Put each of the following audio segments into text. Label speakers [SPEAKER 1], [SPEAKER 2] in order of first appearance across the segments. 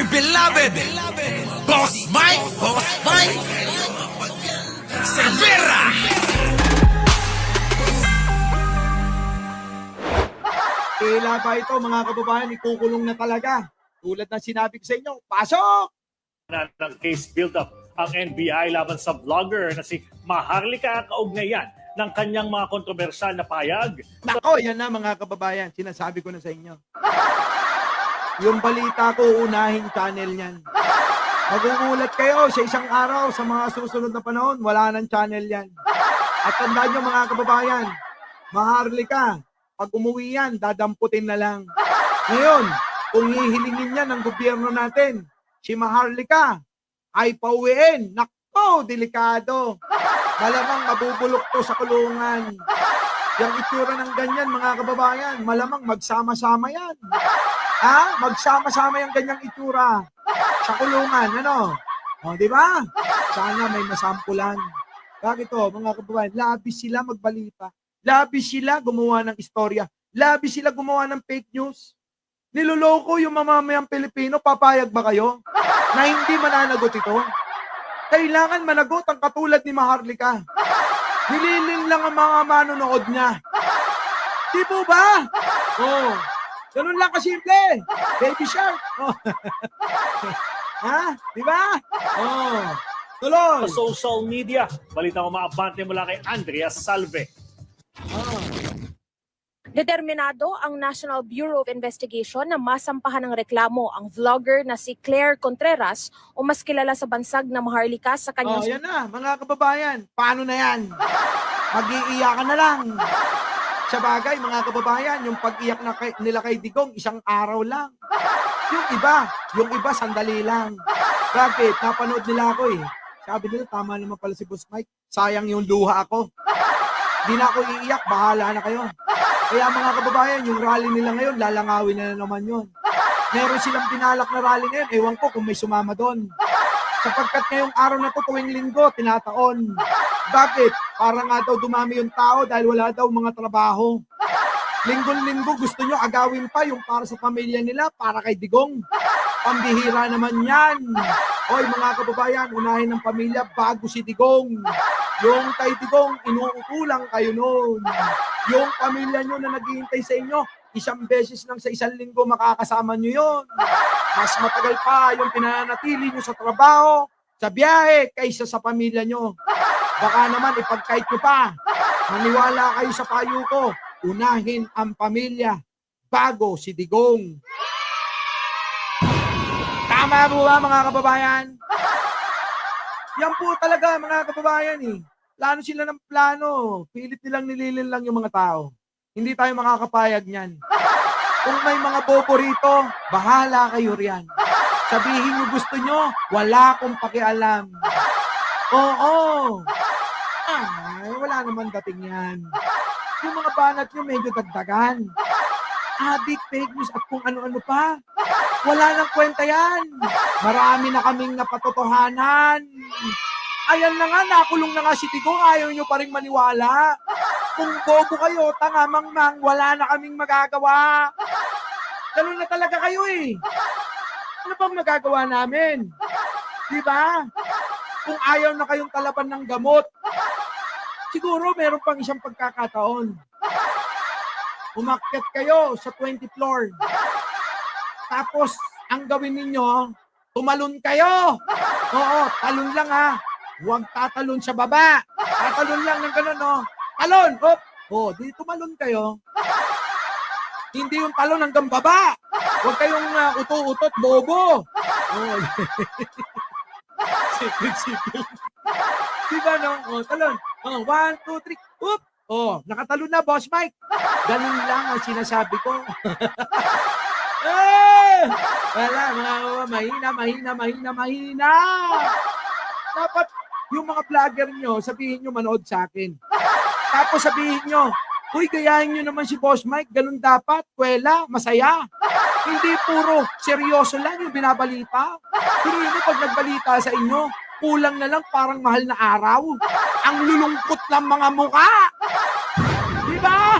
[SPEAKER 1] dear beloved, Boss Mike Cervera.
[SPEAKER 2] Tila ba ito mga kababayan, ikukulong na talaga. Tulad ng sinabi ko sa inyo, pasok!
[SPEAKER 3] Ng case build-up ang NBI laban sa vlogger na si Maharlika kaugnayan ng kanyang mga kontrobersyal na payag.
[SPEAKER 2] Nako, yan na mga kababayan, sinasabi ko na sa inyo. Yung balita ko, unahing channel yan. Magugulat kayo sa isang araw, sa mga susunod na panahon, wala nang channel yan. At tandaan nyo mga kababayan, Maharlika, pag umuwi yan, dadamputin na lang. Ngayon, kung hihilingin yan ng gobyerno natin, si Maharlika ay pauwiin. Nako, delikado. Malamang mabubulok to sa kulungan. Yung itsura ng ganyan, mga kababayan, malamang magsama-sama yan. Ha? Magsama-sama yung ganyang itsura sa kulungan. Ano? O, di ba? Sana may masampulan. Bakit to, mga kababayan? Labis sila magbalita. Labis sila gumawa ng istorya. Labis sila gumawa ng fake news. Niloloko yung mamamayang Pilipino. Papayag ba kayo na hindi mananagot ito? Kailangan managot ang katulad ni Maharlika. Nililin lang ang mga manonood niya. Di po ba? Oh, ganun lang kasimple. Baby shark. Oh. Ha? Di ba? Oh, tuloy.
[SPEAKER 3] Sa social media, balita umaabante mula kay Andrea Salve.
[SPEAKER 4] Determinado ang National Bureau of Investigation na masampahan ng reklamo ang vlogger na si Claire Contreras o mas kilala sa bansag na Maharlika sa kanyang...
[SPEAKER 2] Oh, yan na, mga kababayan. Paano na yan? Mag-iiyakan na lang. Sa bagay, mga kababayan, yung pag-iyak nila kay Digong, isang araw lang. Yung iba, sandali lang. Bakit? Napanood nila ako eh. Sabi nila, tama naman pala si Boss Mike. Sayang yung luha ako. Di na ako iiyak, bahala na kayo. Kaya mga kababayan, yung rally nila ngayon, lalangawin na naman yun. Meron silang pinalak na rally ngayon, ewan ko kung may sumama doon. Sapagkat ngayong araw na to, tuwing linggo, tinataon. Bakit? Para nga daw dumami yung tao dahil wala daw mga trabaho. Linggo-linggo gusto nyo agawin pa yung para sa pamilya nila, para kay Digong. Pambihira naman yan. Hoy mga kababayan, unahin ng pamilya bago si Digong. Yung kay Digong, inuutulang kayo noon. Yung pamilya nyo na naghihintay sa inyo, isang beses lang sa isang linggo makakasama nyo yun. Mas matagal pa yung pinananatili nyo sa trabaho, sa biyahe, kaysa sa pamilya nyo. Baka naman ipagkait nyo pa. Maniwala kayo sa payo ko, unahin ang pamilya bago si Digong. Tama po ba mga kababayan? Yan po talaga mga kababayan eh. Plano sila ng plano. Pilit nilang nililin lang yung mga tao. Hindi tayo makakapayag niyan. Kung may mga bobo rito, bahala kayo riyan. Sabihin nyo gusto nyo, wala akong pakialam. Oo. Ay, wala naman dating yan. Yung mga banat nyo medyo dagdagan. Adik, fake news at kung ano-ano pa. Wala nang kwenta yan. Marami na kaming napatotohanan. Ayan na nga, nakulong na nga si Digong, ayaw nyo pa rin maniwala. Kung bobo kayo, tanga mang wala na kaming magagawa. Ganun na talaga kayo eh. Ano bang magagawa namin? Di ba? Kung ayaw na kayong kalaban ng gamot, siguro meron pang isang pagkakataon. Umakyat kayo sa 20th floor. Tapos, ang gawin ninyo, tumalon kayo. Oo, talon lang ha. Huwag tatalon sa baba. Tatalon lang ng gano'n, no? Talon! Hop! Oh, di tumalon kayo. Hindi yung talon hanggang baba. Huwag kayong uto-utot, bobo. Oh. Sipil. Diba, no? Oh, talon. Oh, 1, 2, 3. Hop! Oh, nakatalon na, Boss Mike. Ganun lang ang sinasabi ko. Eh! Wala, mga mahina. Dapat yung mga vlogger nyo, sabihin nyo manood sa akin. Tapos sabihin nyo, uy, gayahin nyo naman si Boss Mike, ganun dapat, kwela, masaya. Hindi puro seryoso lang yung binabalita. Pero yun, pag nagbalita sa inyo, kulang na lang parang mahal na araw. Ang lulungkot ng mga muka. Diba?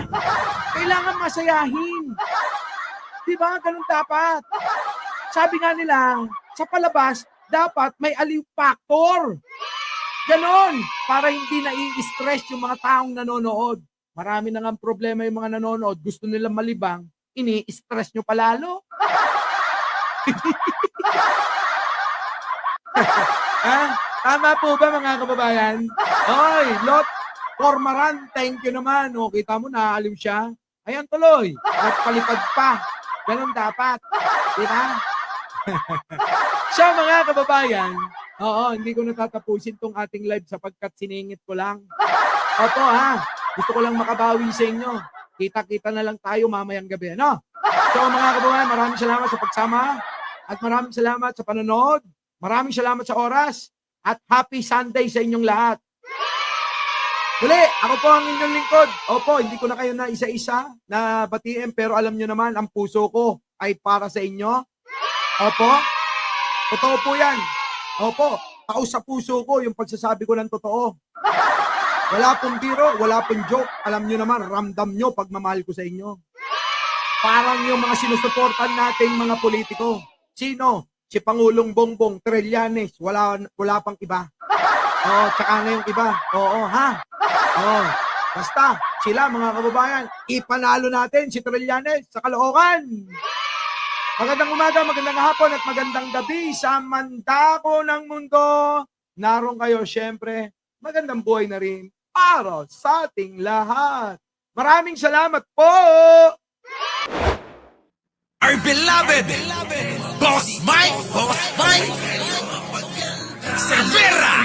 [SPEAKER 2] Kailangan masayahin. Diba? Ganun dapat. sabi nga nila, sa palabas, dapat may aliw factor. Ganon, para hindi nai-stress yung mga taong nanonood. Marami na nga problema yung mga nanonood, gusto nilang malibang, ini-stress nyo palalo. Tama po ba mga kababayan? Oy, Lot Cormaran, thank you naman. O, kita mo, naaliw siya. Ayan tuloy, nagpalipad pa. Ganon dapat. Diba? Siya mga kababayan, hindi ko natatapusin tong ating live sapagkat siningit ko lang. Opo gusto ko lang makabawi sa inyo. Kita-kita na lang tayo mamayang gabi, ano? So mga kababayan, maraming salamat sa pagsama at maraming salamat sa panonood. Maraming salamat sa oras at happy Sunday sa inyong lahat. Muli, ako po ang inyong lingkod. Opo, hindi ko na kayo na isa-isa na batiin pero alam nyo naman, ang puso ko ay para sa inyo. Opo, totoo po yan. Opo, taos sa puso ko yung pagsasabi ko ng totoo. Wala pong biro, wala pong joke. Alam nyo naman, ramdam nyo pagmamahal ko sa inyo. Parang yung mga sinusuportan nating mga politiko. Sino? Si Pangulong Bongbong Trillanes. Wala pang iba. Tsaka na yung iba. Basta, sila mga kababayan, ipanalo natin si Trillanes sa Caloocan. Magandang umaga, magandang hapon at magandang gabi sa mandako ng mundo. Naroon kayo, syempre, magandang buhay na rin para sa ating lahat. Maraming salamat po!
[SPEAKER 1] Our beloved Boss Mike Cervera.